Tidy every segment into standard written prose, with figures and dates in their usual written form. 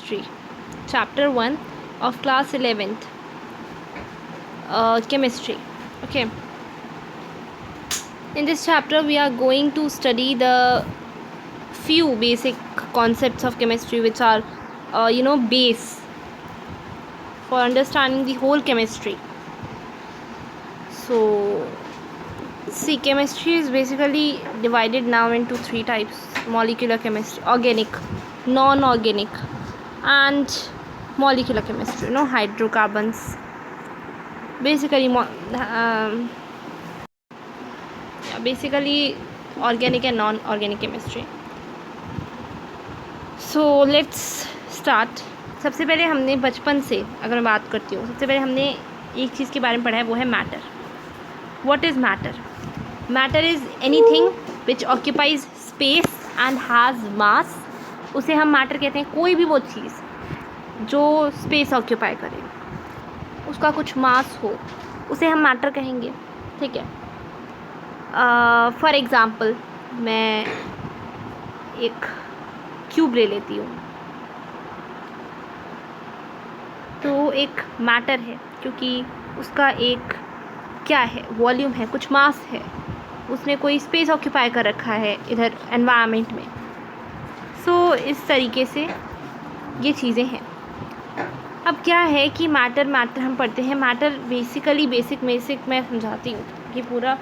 chemistry, chapter 1 of class 11th, chemistry. Okay, in this chapter we are going to study the few basic concepts of chemistry which are base for understanding the whole chemistry. So see, chemistry is basically divided now into three types: molecular chemistry, organic, non-organic, and molecular chemistry, hydrocarbons. Basically basically organic and non-organic chemistry. So let's start. सबसे पहले हमने बचपन से अगर मैं बात करती हूँ, सबसे पहले हमने एक चीज़ के बारे में पढ़ा है, वो है matter. What is matter? Matter is anything which occupies space and has mass. उसे हम मैटर कहते हैं. कोई भी वो चीज़ जो स्पेस ऑक्यूपाई करे, उसका कुछ मास हो, उसे हम मैटर कहेंगे. ठीक है. फॉर एग्ज़ाम्पल मैं एक क्यूब ले लेती हूँ, तो एक मैटर है क्योंकि उसका एक क्या है, वॉल्यूम है, कुछ मास है, उसने कोई स्पेस ऑक्यूपाई कर रखा है इधर एनवायरनमेंट में. सो इस तरीके से ये चीज़ें हैं. अब क्या है कि मैटर हम पढ़ते हैं. मैटर बेसिकली बेसिक मैं समझाती हूँ. ये पूरा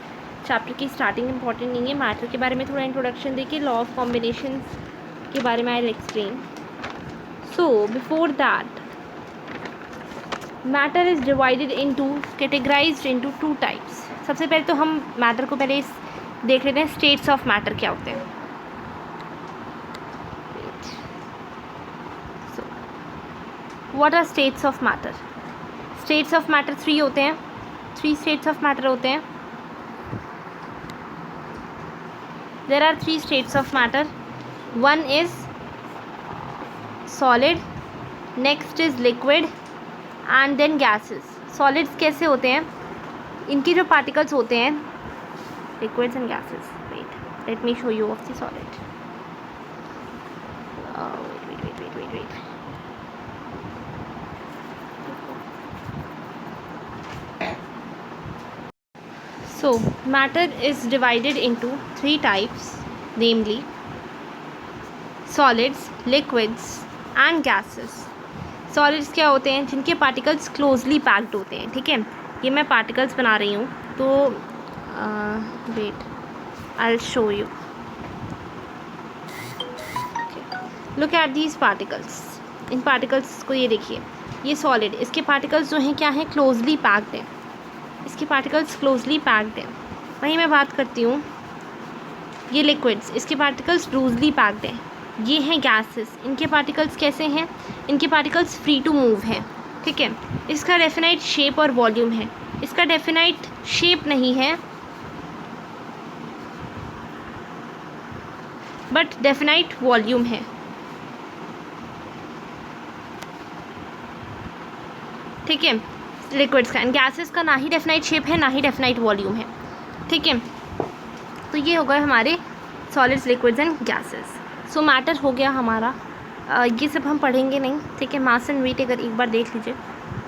चैप्टर की स्टार्टिंग इंपॉर्टेंट नहीं है. मैटर के बारे में थोड़ा इंट्रोडक्शन देखिए. लॉ ऑफ कॉम्बिनेशन के बारे में I will explain. So before that, matter is divided into, categorised into two types. सबसे पहले तो हम मैटर को पहले देख लेते हैं. स्टेट्स ऑफ मैटर क्या होते हैं. So what are states of matter? States of matter three होते हैं. थ्री स्टेट्स ऑफ मैटर होते हैं. There are three states of matter. One is solid, next is liquid and then gases. Solids कैसे होते हैं? इनके जो पार्टिकल्स होते हैं, liquids and gases. Wait, let me show you of the solid. Wait. So matter is divided into three types, namely solids, liquids and gases. Solids क्या होते हैं? जिनके पार्टिकल्स क्लोजली पैक्ड होते हैं. ठीक है. ये मैं पार्टिकल्स बना रही हूँ, तो wait, I will show you. Look at these particles. इन पार्टिकल्स को ये देखिए, ये सॉलिड, इसके पार्टिकल्स जो हैं क्या हैं? क्लोजली पैक्ड हैं. इसके पार्टिकल्स क्लोजली पैक्ड हैं. वहीं मैं बात करती हूँ, ये लिक्विड्स, इसके पार्टिकल्स लूजली पैक्ड हैं. ये हैं गैसेस. इनके पार्टिकल्स कैसे हैं? इनके पार्टिकल्स फ्री टू मूव हैं. ठीक है. इसका डेफिनाइट शेप और वॉल्यूम है. इसका डेफिनाइट शेप नहीं है, बट डेफिनाइट वॉल्यूम है. ठीक है. लिक्विड्स का. एंड गैसेस का ना ही डेफिनाइट शेप है, ना ही डेफिनाइट वॉल्यूम है. ठीक है. तो ये हो गए हमारे solids, liquids and gases. So matter हो गया हमारा. ये सब हम पढ़ेंगे नहीं. ठीक है. मास एंड वेट अगर एक बार देख लीजिए.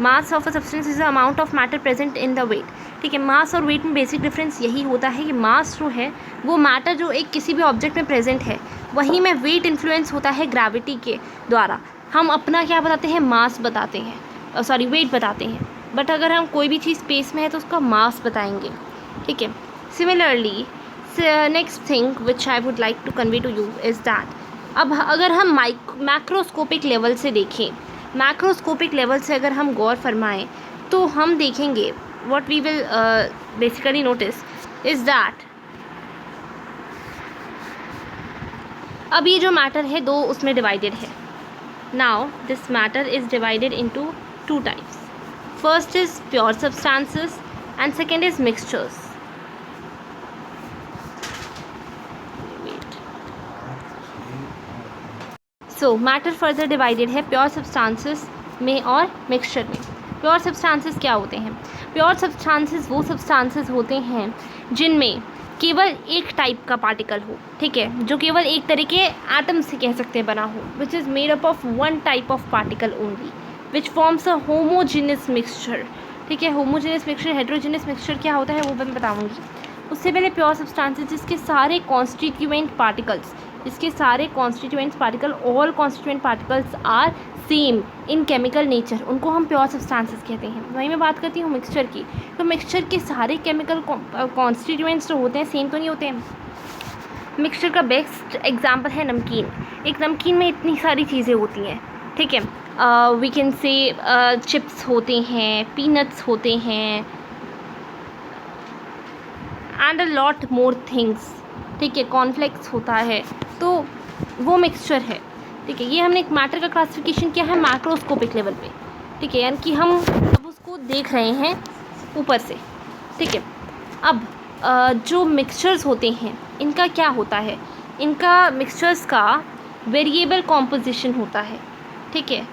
Mass of a substance is the amount of matter present in the weight. ठीक है. मास और वेट में बेसिक डिफरेंस यही होता है कि मास जो है वो मैटर जो एक किसी भी ऑब्जेक्ट में प्रेजेंट है, वहीं में वेट इन्फ्लुएंस होता है ग्रेविटी के द्वारा. हम अपना क्या बताते हैं? मास बताते हैं, वेट बताते हैं. बट अगर हम कोई भी चीज़ स्पेस में है तो उसका मास बताएंगे. ठीक है. Similarly next thing which I would like to convey to you is that, अब अगर हम मैक्रोस्कोपिक लेवल से देखें, मैक्रोस्कोपिक लेवल से अगर हम गौर फरमाएं, तो हम देखेंगे what we will basically notice is that अब ये जो मैटर है दो उसमें डिवाइडेड है. Now this matter is divided into two types. First is pure substances and second is mixtures. So matter further divided है प्योर सब्सटेंसेस में और मिक्सचर में. प्योर सब्सटेंसेस क्या होते हैं? प्योर सब्सटेंसेस वो सब्सटेंसेस होते हैं जिनमें केवल एक टाइप का पार्टिकल हो, ठीक है, जो केवल एक तरह के एटम से कह सकते हैं बना हो, which is made up of one type of particle only, which forms a homogeneous mixture, ठीक है। होमोजीनियस मिक्सचर, हेट्रोजीनियस मिक्सचर क्या होता है वो मैं बताऊँगी। उससे पहले प्योर सब्सटेंसेस जिसके सारे कॉन्स्टिट्यूएंट पार्टिकल्स, इसके सारे constituent particle, all constituent particles are same in chemical nature, उनको हम प्योर सब्सटेंसेस कहते हैं। वहीं मैं बात करती हूँ मिक्सचर की, तो मिक्सचर के सारे केमिकल कॉन्स्टिट्यूएंट्स जो होते हैं सेम तो नहीं होते हैं। मिक्सचर का बेस्ट एग्जांपल है नमकीन। एक नमकीन में इतनी सारी चीज़ें होती हैं, ठीक है, वी कैन से चिप्स होते हैं, पीनट्स होते हैं, and a lot more things, ठीक है, कॉर्नफ्लेक्स होता है, तो वो मिक्सचर है, ठीक है। ये हमने एक मैटर का क्लासिफिकेशन किया है मैक्रोस्कोपिक लेवल पे, ठीक है, यानी कि हम अब उसको देख रहे हैं ऊपर से, ठीक है। अब जो मिक्सचर्स होते हैं इनका क्या होता है, इनका मिक्सचर्स का वेरिएबल कॉम्पोजिशन होता है, ठीक है।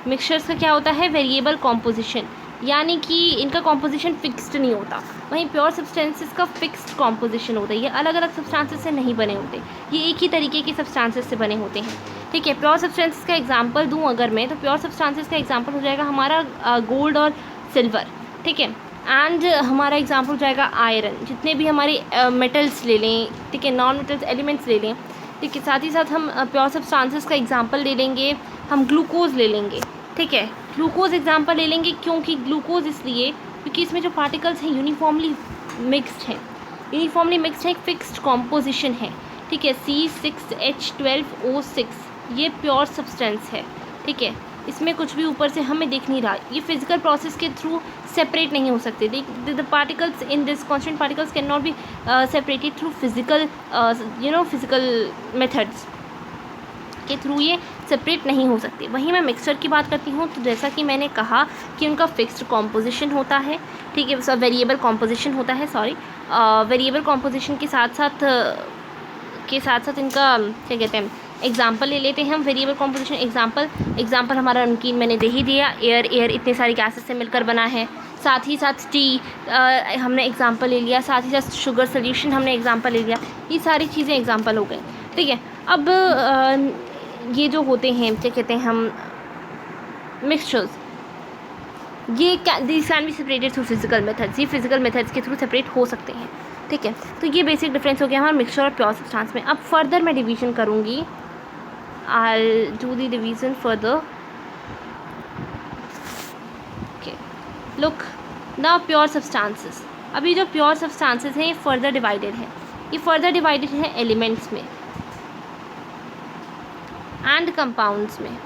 मिक्सचर्स का क्या होता है, वेरिएबल कॉम्पोजिशन, यानी कि इनका कॉम्पोजिशन फिक्स्ड नहीं होता। वहीं प्योर सब्सटेंसेस का फिक्स्ड कॉम्पोजिशन होता है, ये अलग अलग सब्सटेंसेस से नहीं बने होते, ये एक ही तरीके के सब्सटेंसेस से बने होते हैं, ठीक है। प्योर सब्सटेंसेस का एग्जांपल दूं अगर मैं, तो प्योर सब्सटेंसेस का एग्जांपल हो जाएगा हमारा गोल्ड और सिल्वर, ठीक है, एंड हमारा एग्जांपल हो जाएगा आयरन। जितने भी हमारे मेटल्स ले लें, ठीक है, नॉन मेटल्स एलिमेंट्स ले लें, ठीक है, साथ ही साथ हम प्योर सब्सटेंसेस का एग्जांपल ले लेंगे, हम ग्लूकोज ले लेंगे, ठीक है। ग्लूकोज एग्जांपल ले लेंगे क्योंकि ग्लूकोज इसलिए क्योंकि इसमें जो पार्टिकल्स हैं यूनिफॉर्मली मिक्स्ड हैं, यूनिफॉर्मली मिक्स्ड है, एक फिक्स्ड कॉम्पोजिशन है, ठीक है। C6H12O6 ये प्योर सब्सटेंस है, ठीक है, इसमें कुछ भी ऊपर से हमें दिख नहीं रहा, ये फिजिकल प्रोसेस के थ्रू सेपरेट नहीं हो सकते। The particles in this constant particles can not be separated through physical physical methods के थ्रू ये सेपरेट नहीं हो सकते। वहीं मैं मिक्सचर की बात करती हूँ, तो जैसा कि मैंने कहा कि उनका फिक्स्ड कॉम्पोजिशन होता है, ठीक है, सब वेरिएबल कॉम्पोजिशन होता है, सॉरी, वेरिएबल कॉम्पोजिशन के साथ साथ इनका क्या कहते हैं, एग्जाम्पल ले लेते हैं हम। वेरिएबल कॉम्पोजिशन एग्जाम्पल हमारा नमकीन मैंने दे ही दिया, एयर इतने सारी गैसेस से मिलकर बना है, साथ ही साथ टी हमने एग्जाम्पल ले लिया, साथ ही साथ शुगर सोल्यूशन हमने एग्जाम्पल ले लिया, ये सारी चीज़ें एग्जाम्पल हो गई, ठीक है। अब ये जो होते हैं क्या कहते हैं हम मिक्सचर्स, ये this can be separated through physical methods, ये फिजिकल मेथड्स के थ्रू सेपरेट हो सकते हैं, ठीक है। तो ये बेसिक डिफरेंस हो गया हमारा मिक्सचर और प्योर सब्सटेंस में। अब फर्दर मैं डिवीजन करूँगी, I do the division further, okay. Look now pure substances, अभी जो प्योर सब्सटेंसेस हैं ये फर्दर डिवाइडेड है, ये फर्दर डिवाइडेड है एलिमेंट्स में एंड कंपाउंड्स में।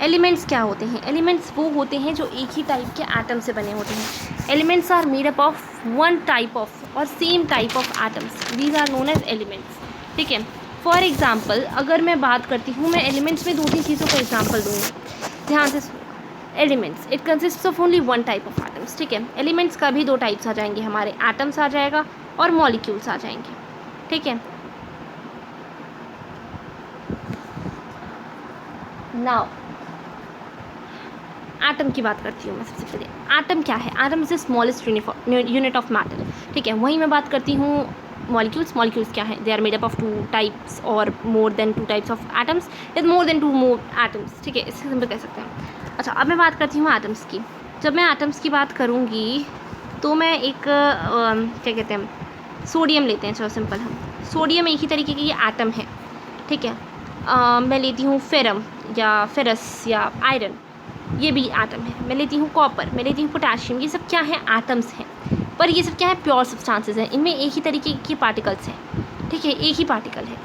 एलिमेंट्स क्या होते हैं, एलिमेंट्स वो होते हैं जो एक ही टाइप के एटम से बने होते हैं। Elements are made up of one type of और same type of atoms, these are known as elements, ठीक है। फॉर एग्जाम्पल अगर मैं बात करती हूँ, मैं एलिमेंट्स में 2-3 चीज़ों का एग्जाम्पल दूँगी, ध्यान से। Elements it consist of only one type of atoms, ठीक है। एलिमेंट्स का भी 2 टाइप्स आ जाएंगे हमारे, एटम्स आ जाएगा और मॉलिक्यूल्स आ जाएंगे, ठीक है। नाउ एटम की बात करती हूँ मैं सबसे पहले। एटम क्या है, atom is the smallest unit of matter, ठीक है। वहीं मैं बात करती हूँ मॉलिक्यूल्स क्या है, they are made up of 2 types और more than 2 types of atoms, या मोर देन 2 मोर एटम्स, ठीक है, इससे सिंपल कह सकते हैं। अच्छा, अब मैं बात करती हूँ एटम्स की। जब मैं एटम्स की बात करूँगी तो मैं एक क्या कहते हैं, सोडियम लेते हैं, चलो सिंपल, हम सोडियम एक ही तरीके की एटम है, ठीक है। मैं लेती हूँ फेरम या फेरस या आयरन, ये भी एटम है। मैं लेती हूँ कॉपर, मैं लेती हूँ पोटेशियम, ये सब क्या है, एटम्स हैं, पर ये सब क्या है, प्योर सब्सटेंसेस हैं। इनमें एक ही तरीके के पार्टिकल्स हैं, ठीक है, एक ही पार्टिकल है।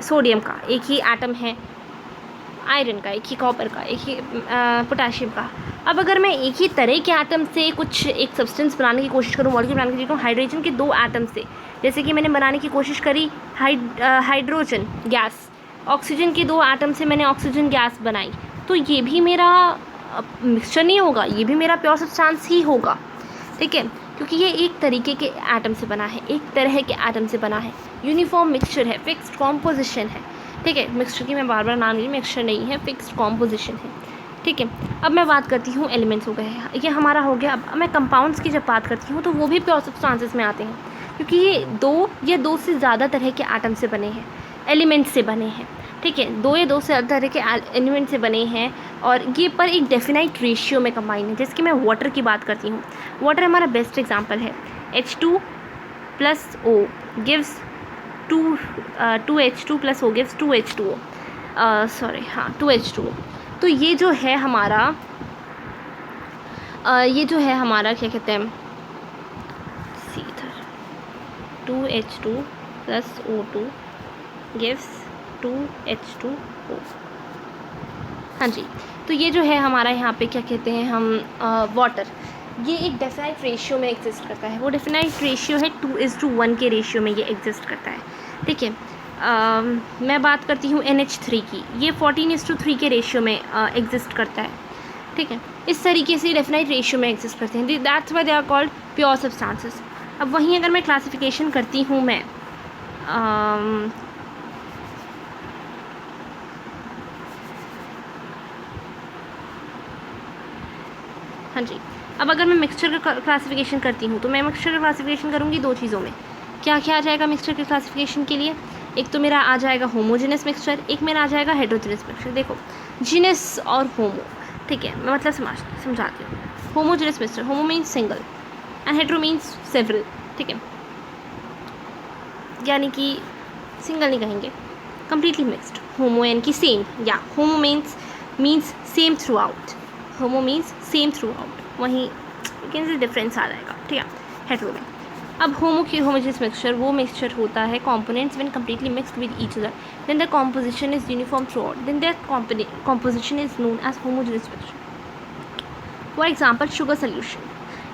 सोडियम का एक ही एटम है, आयरन का एक ही, कॉपर का एक ही, पोटेशियम का। अब अगर मैं एक ही तरह के एटम से कुछ एक सब्सटेंस बनाने की कोशिश करूँ, मॉलिक्यूल बनाने की कोशिश करूँ, हाइड्रोजन के 2 एटम से, जैसे कि मैंने बनाने की कोशिश करी हाइड्रोजन गैस, ऑक्सीजन के 2 एटम से मैंने ऑक्सीजन गैस बनाई, तो ये भी मेरा मिक्सचर नहीं होगा, ये भी मेरा प्योर सब्सटेंस ही होगा, ठीक है, क्योंकि ये एक तरीके के एटम से बना है, एक तरह के एटम से बना है, यूनिफॉर्म मिक्सचर है, फिक्स्ड कॉम्पोजिशन है, ठीक है। मिक्सचर की मैं बार बार नाम ली, मिक्सचर नहीं है, फिक्स्ड कॉम्पोजिशन है, ठीक है। अब मैं बात करती हूँ एलिमेंट्स हो गए हैं, ये हमारा हो गया। अब मैं कंपाउंड्स की जब बात करती हूँ तो वो भी प्योर सब्सटेंसेस में आते हैं, क्योंकि ये दो से ज़्यादा तरह के एटम से बने हैं, एलिमेंट से बने हैं। ठीक है, दो या दो से ज़्यादा तरह के एलिमेंट से बने हैं और ये पर एक डेफिनाइट रेशियो में कंबाइन है। जैसे कि मैं वाटर की बात करती हूँ, वाटर हमारा बेस्ट एग्जाम्पल है। H2 + O gives 2H2 + O gives 2H2O, 2H2O। तो ये जो है हमारा क्या कहते हैं, इधर 2H2 + O2 गिव्स 2H2O। हाँ जी, तो ये जो है हमारा यहाँ पे क्या कहते हैं हम वाटर, ये एक डेफिनाइट रेशियो में एग्जिस्ट करता है। वो डेफिनाइट रेशियो है 2:1 के रेशियो में ये एग्जिस्ट करता है। ठीक है, मैं बात करती हूँ NH3 की, ये 14:3 के रेशियो में एग्जिस्ट करता है। ठीक है, इस तरीके से डेफिनाइट रेशियो में एग्जिस्ट करते हैं, that's why they are called pure substances. अब वहीं अगर मैं क्लासिफिकेशन करती हूँ मैं हाँ जी, अब अगर मैं मिक्सचर का क्लासिफिकेशन करती हूँ तो मैं मिक्सचर का क्लासिफिकेशन करूँगी दो चीज़ों में। क्या क्या आ जाएगा मिक्सचर के क्लासिफिकेशन के लिए? एक तो मेरा आ जाएगा होमोजेनस मिक्सचर, एक मेरा आ जाएगा हेट्रोजेनस मिक्सचर। देखो, जीनस और होमो, ठीक है, मैं मतलब समझाती हूँ। Homogeneous mixture, homo means single and hetero means several. ठीक है, यानी कि सिंगल नहीं कहेंगे, कम्प्लीटली मिक्सड। होमो यानी कि सेम, या होमो मीन्स सेम थ्रू आउट, होमो मीन्स सेम थ्रू आउट, वहीं कैन से डिफरेंस आ जाएगा। ठीक है, हेट्रो में। अब होमोजेनस मिक्सचर वो मिक्सचर होता है components when completely mixed with each other, then the composition is uniform throughout, then that composition is known as homogeneous mixture. For example sugar solution.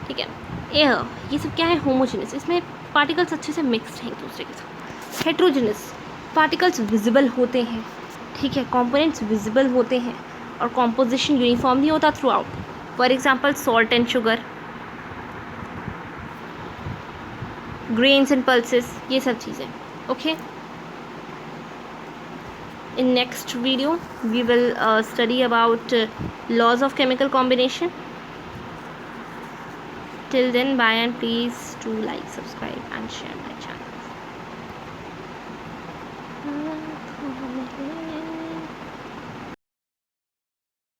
ठीक है, एयर, ये सब क्या है, होमोजेनस, इसमें पार्टिकल्स अच्छे से मिक्सड हैं एक दूसरे के साथ। हेट्रोजेनस, पार्टिकल्स विजिबल होते हैं, ठीक है, कंपोनेंट्स विजिबल होते हैं और कॉम्पोजिशन यूनिफॉर्म नहीं होता throughout. For example salt and sugar, grains and pulses, ये सब चीज़ें। Okay, in next video we will study about laws of chemical combination. Till then, bye, and please do like, subscribe and share my channel.